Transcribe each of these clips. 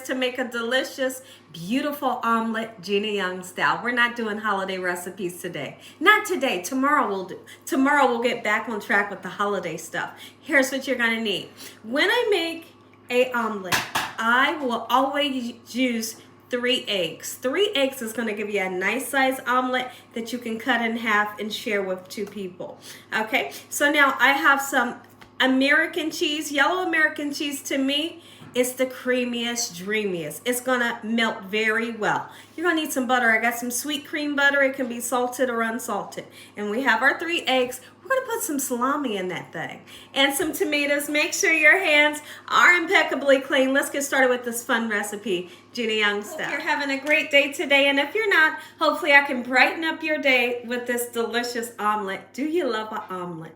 to make a delicious, beautiful omelet, Gina Young style. We're not doing holiday recipes today. Not today. Tomorrow we'll do. Tomorrow we'll get back on track with the holiday stuff. Here's what you're going to need. When I make a omelet, I will always use 3 eggs. 3 eggs is going to give you a nice size omelet that you can cut in half and share with 2 people. Okay, so now I have some American cheese. Yellow American cheese, to me, is the creamiest, dreamiest. It's going to melt very well. You're going to need some butter. I got some sweet cream butter. It can be salted or unsalted. And we have our 3 eggs. We're going to put some salami in that thing and some tomatoes. Make sure your hands are impeccably clean. Let's get started with this fun recipe, Gina Young style. Hope you're having a great day today, and if you're not, hopefully I can brighten up your day with this delicious omelet. Do you love an omelet?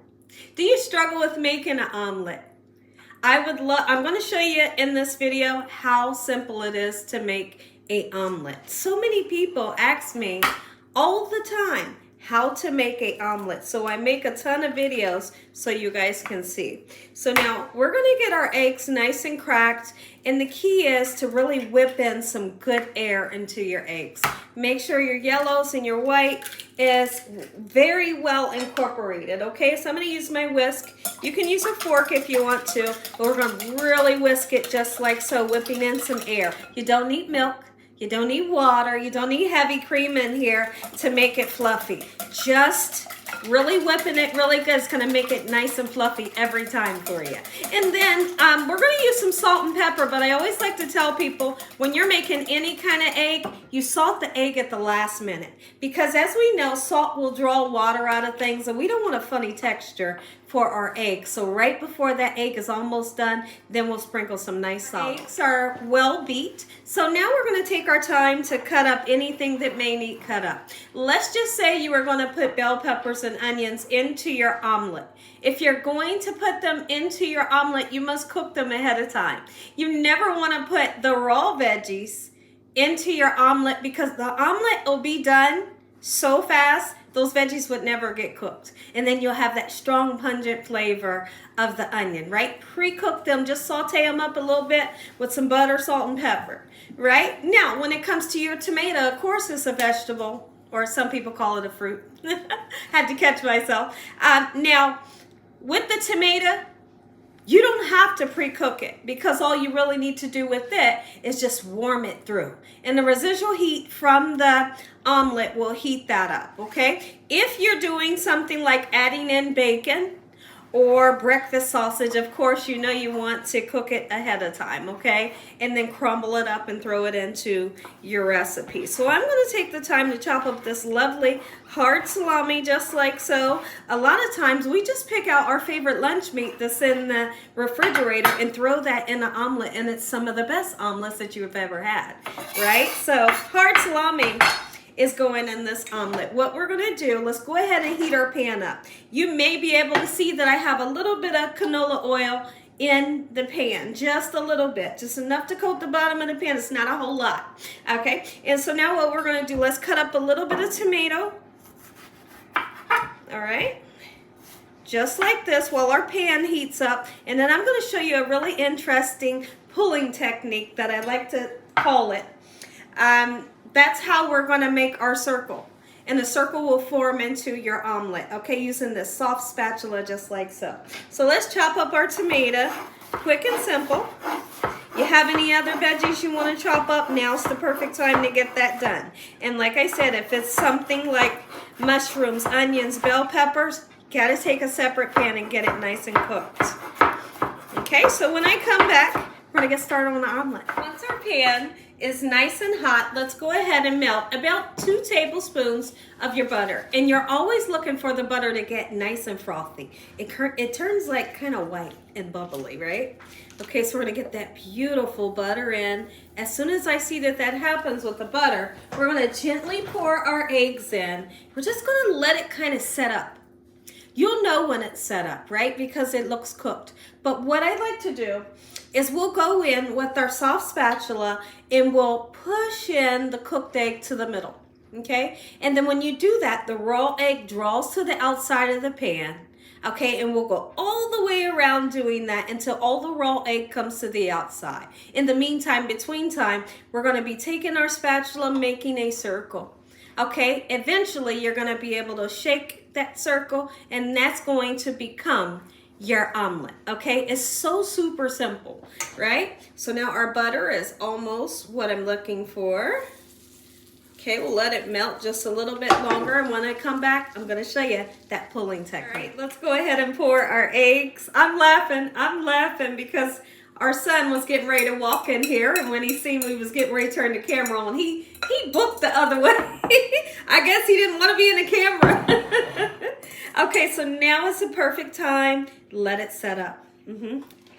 Do you struggle with making an omelet? I'm going to show you in this video how simple it is to make an omelet. So many people ask me all the time how to make an omelet. So I make a ton of videos so you guys can see. So now we're going to get our eggs nice and cracked, and the key is to really whip in some good air into your eggs. Make sure your yellows and your white is very well incorporated, okay? So I'm going to use my whisk. You can use a fork if you want to, but we're going to really whisk it just like so, whipping in some air. You don't need milk. You don't need water. You don't need heavy cream in here to make it fluffy. Just really whipping it really good is going to make it nice and fluffy every time for you. And then we're going to use some salt and pepper, but I always like to tell people when you're making any kind of egg, you salt the egg at the last minute. Because as we know, salt will draw water out of things, and we don't want a funny texture for our egg. So right before that egg is almost done, then we'll sprinkle some nice salt. Eggs are well beat. So now we're going to take our time to cut up anything that may need cut up. Let's just say you are going to put bell peppers and onions into your omelet. If you're going to put them into your omelet, you must cook them ahead of time. You never want to put the raw veggies into your omelet because the omelet will be done so fast, those veggies would never get cooked. And then you'll have that strong, pungent flavor of the onion, right? Pre-cook them, just saute them up a little bit with some butter, salt, and pepper, right? Now, when it comes to your tomato, of course it's a vegetable, or some people call it a fruit. Had to catch myself. Now, with the tomato, you don't have to pre-cook it because all you really need to do with it is just warm it through. And the residual heat from the omelet will heat that up, okay? If you're doing something like adding in bacon or breakfast sausage, of course, you know you want to cook it ahead of time, okay? And then crumble it up and throw it into your recipe. So I'm going to take the time to chop up this lovely hard salami just like so. A lot of times we just pick out our favorite lunch meat that's in the refrigerator and throw that in an omelet, and it's some of the best omelets that you've ever had, right? So hard salami is going in this omelet. What we're going to do, let's go ahead and heat our pan up. You may be able to see that I have a little bit of canola oil in the pan, just a little bit, just enough to coat the bottom of the pan. It's not a whole lot, okay? And so now what we're going to do, let's cut up a little bit of tomato, all right? Just like this while our pan heats up. And then I'm going to show you a really interesting pulling technique that I like to call it. That's how we're going to make our circle. And the circle will form into your omelet, okay, using this soft spatula just like so. So let's chop up our tomato, quick and simple. You have any other veggies you want to chop up, now's the perfect time to get that done. And like I said, if it's something like mushrooms, onions, bell peppers, got to take a separate pan and get it nice and cooked. Okay, so when I come back, we're going to get started on the omelet. Once our pan is nice and hot, let's go ahead and melt about 2 tablespoons of your butter. And you're always looking for the butter to get nice and frothy. It turns like kind of white and bubbly, right? Okay, so we're going to get that beautiful butter in. As soon as I see that that happens with the butter, we're going to gently pour our eggs in. We're just going to let it kind of set up. You'll know when it's set up, right? Because it looks cooked. But what I like to do is we'll go in with our soft spatula and we'll push in the cooked egg to the middle, okay? And then when you do that, the raw egg draws to the outside of the pan. Okay, and we'll go all the way around doing that until all the raw egg comes to the outside. In the meantime, between time, we're going to be taking our spatula, making a circle. Okay, eventually you're going to be able to shake that circle, and that's going to become your omelet. Okay, it's so super simple, right? So now our butter is almost what I'm looking for. Okay, we'll let it melt just a little bit longer, and when I come back, I'm gonna show you that pulling technique. All right, let's go ahead and pour our eggs. I'm laughing because our son was getting ready to walk in here, and when he seen we was getting ready to turn the camera on, he booked the other way. I guess he didn't want to be in the camera. Okay, so now is the perfect time. Let it set up.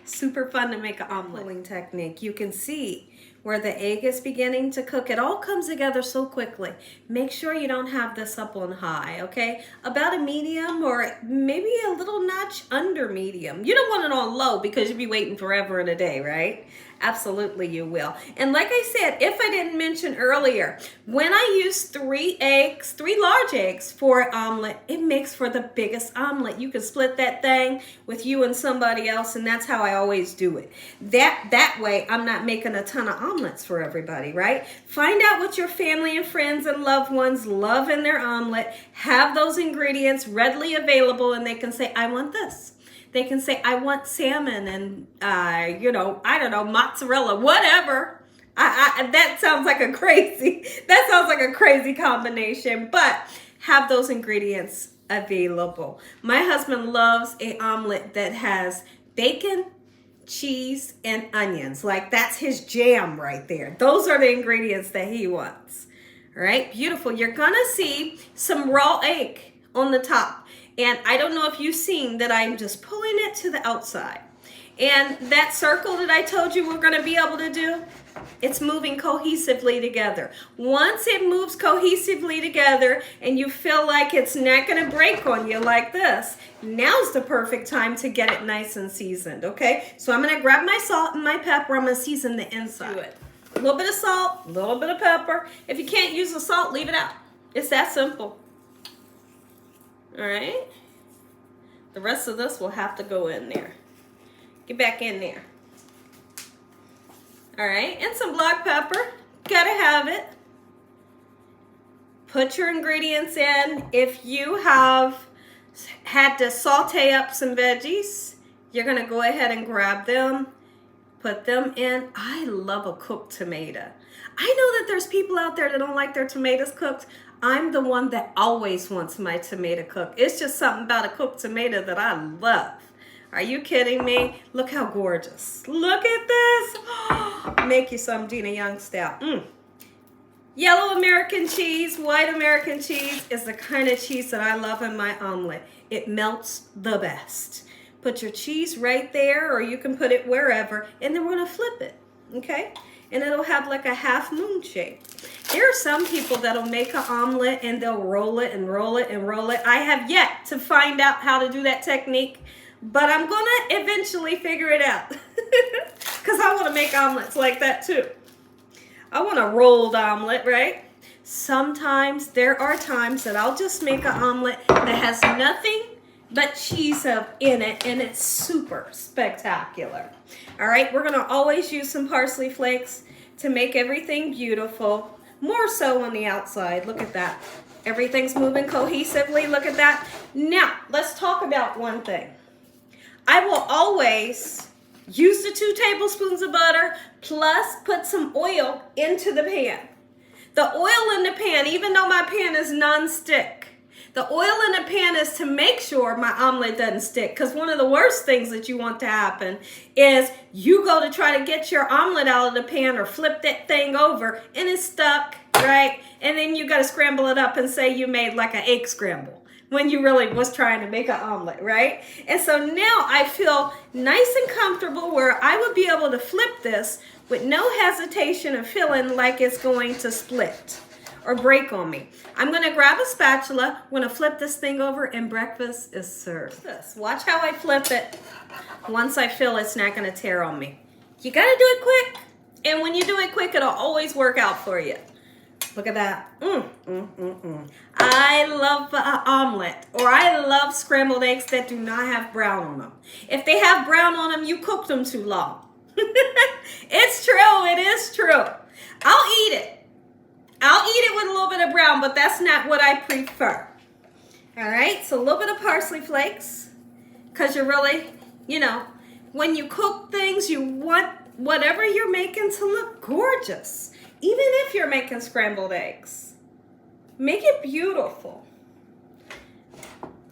Super fun to make an omelet. Pulling technique. You can see where the egg is beginning to cook. It all comes together so quickly. Make sure you don't have this up on high, okay? About a medium or maybe a little notch under medium. You don't want it on low because you'll be waiting forever and a day, right? Absolutely you will. And like I said, if I didn't mention earlier, when I use 3 large eggs for an omelet, it makes for the biggest omelet. You can split that thing with you and somebody else, and that's how I always do it. That way, I'm not making a ton of omelets for everybody, right? Find out what your family and friends and loved ones love in their omelet. Have those ingredients readily available, and they can say, I want this. They can say, I want salmon and, I don't know, mozzarella, whatever. That sounds like a crazy combination, but have those ingredients available. My husband loves an omelet that has bacon, cheese, and onions. Like, that's his jam right there. Those are the ingredients that he wants. All right, beautiful. You're gonna see some raw egg on the top. And I don't know if you've seen that I'm just pulling it to the outside. And that circle that I told you we're going to be able to do, it's moving cohesively together. Once it moves cohesively together and you feel like it's not going to break on you like this, now's the perfect time to get it nice and seasoned, okay? So I'm going to grab my salt and my pepper. I'm going to season the inside. A little bit of salt, a little bit of pepper. If you can't use the salt, leave it out. It's that simple. All right, the rest of this will have to go in there. Get back in there. All right, and some black pepper. Gotta have it. Put your ingredients in. If you have had to saute up some veggies, you're gonna go ahead and grab them, put them in. I love a cooked tomato. I know that there's people out there that don't like their tomatoes cooked. I'm the one that always wants my tomato cooked. It's just something about a cooked tomato that I love. Are you kidding me? Look how gorgeous. Look at this. Make you some Gina Young style. Yellow American cheese, white American cheese is the kind of cheese that I love in my omelet. It melts the best. Put your cheese right there, or you can put it wherever, and then we're gonna flip it, okay? And it'll have like a half moon shape. There are some people that'll make an omelet and they'll roll it and roll it and roll it. I have yet to find out how to do that technique, but I'm gonna eventually figure it out because I want to make omelets like that too. I want a rolled omelet, right? Sometimes there are times that I'll just make an omelet that has nothing but cheese in it, and it's super spectacular. All right, we're gonna always use some parsley flakes to make everything beautiful, more so on the outside. Look at that. Everything's moving cohesively. Look at that. Now, let's talk about one thing. I will always use the 2 tablespoons of butter plus put some oil into the pan. The oil in the pan, even though my pan is non-stick, the oil in the pan is to make sure my omelet doesn't stick, because one of the worst things that you want to happen is you go to try to get your omelet out of the pan or flip that thing over and it's stuck, right? And then you got to scramble it up and say you made like an egg scramble when you really was trying to make an omelet, right? And so now I feel nice and comfortable where I would be able to flip this with no hesitation of feeling like it's going to split or break on me. I'm gonna grab a spatula, I'm gonna flip this thing over, and breakfast is served. Watch how I flip it once I feel it's not gonna tear on me. You gotta do it quick, and when you do it quick, it'll always work out for you. Look at that. I love omelet, or I love scrambled eggs that do not have brown on them. If they have brown on them, you cooked them too long. It's true. It is true. I'll eat it. I'll eat it with a little bit of brown, but that's not what I prefer. All right, so a little bit of parsley flakes, because you're really, you know, when you cook things, you want whatever you're making to look gorgeous. Even if you're making scrambled eggs, make it beautiful.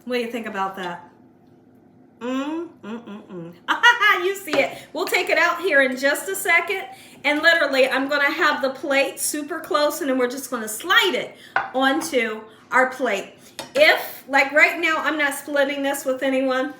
What do you think about that? You see it. We'll take it out here in just a second. And literally, I'm going to have the plate super close, and then we're just going to slide it onto our plate. If, like right now, I'm not splitting this with anyone.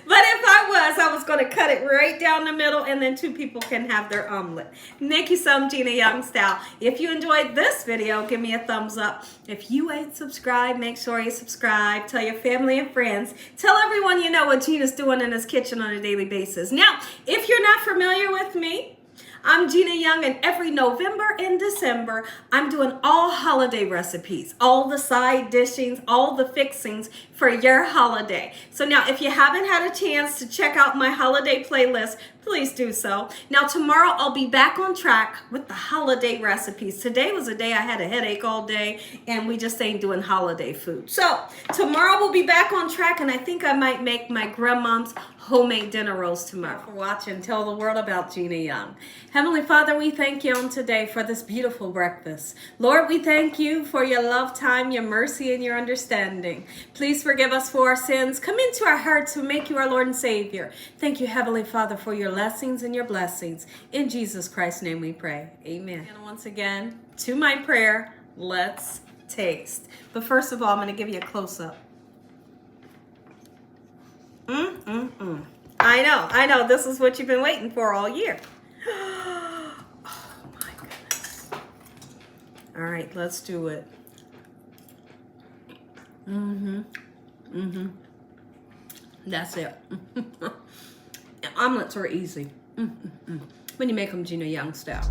But if I was going to cut it right down the middle, and then 2 people can have their omelet. Make you some Gina Young style. If you enjoyed this video, give me a thumbs up. If you ain't subscribed, make sure you subscribe. Tell your family and friends. Tell everyone you know what Gina's doing in this kitchen on a daily basis. Now, if you're not familiar with me, I'm Gina Young, and every November and December, I'm doing all holiday recipes, all the side dishings, all the fixings for your holiday. So now, if you haven't had a chance to check out my holiday playlist, please do so. Now, tomorrow, I'll be back on track with the holiday recipes. Today was a day I had a headache all day, and we just ain't doing holiday food. So tomorrow, we'll be back on track, and I think I might make my grandmom's homemade dinner rolls tomorrow. For watching, tell the world about Gina Young. Heavenly Father, we thank you on today for this beautiful breakfast. Lord, we thank you for your love time, your mercy, and your understanding. Please forgive us for our sins. Come into our hearts and make you our Lord and Savior. Thank you, Heavenly Father, for your blessings and your blessings. In Jesus Christ's name we pray. Amen. And once again, to my prayer, let's taste. But first of all, I'm going to give you a close-up. I know. This is what you've been waiting for all year. Oh my goodness. All right, let's do it. That's it. Omelets are easy. When you make them Gina Young style.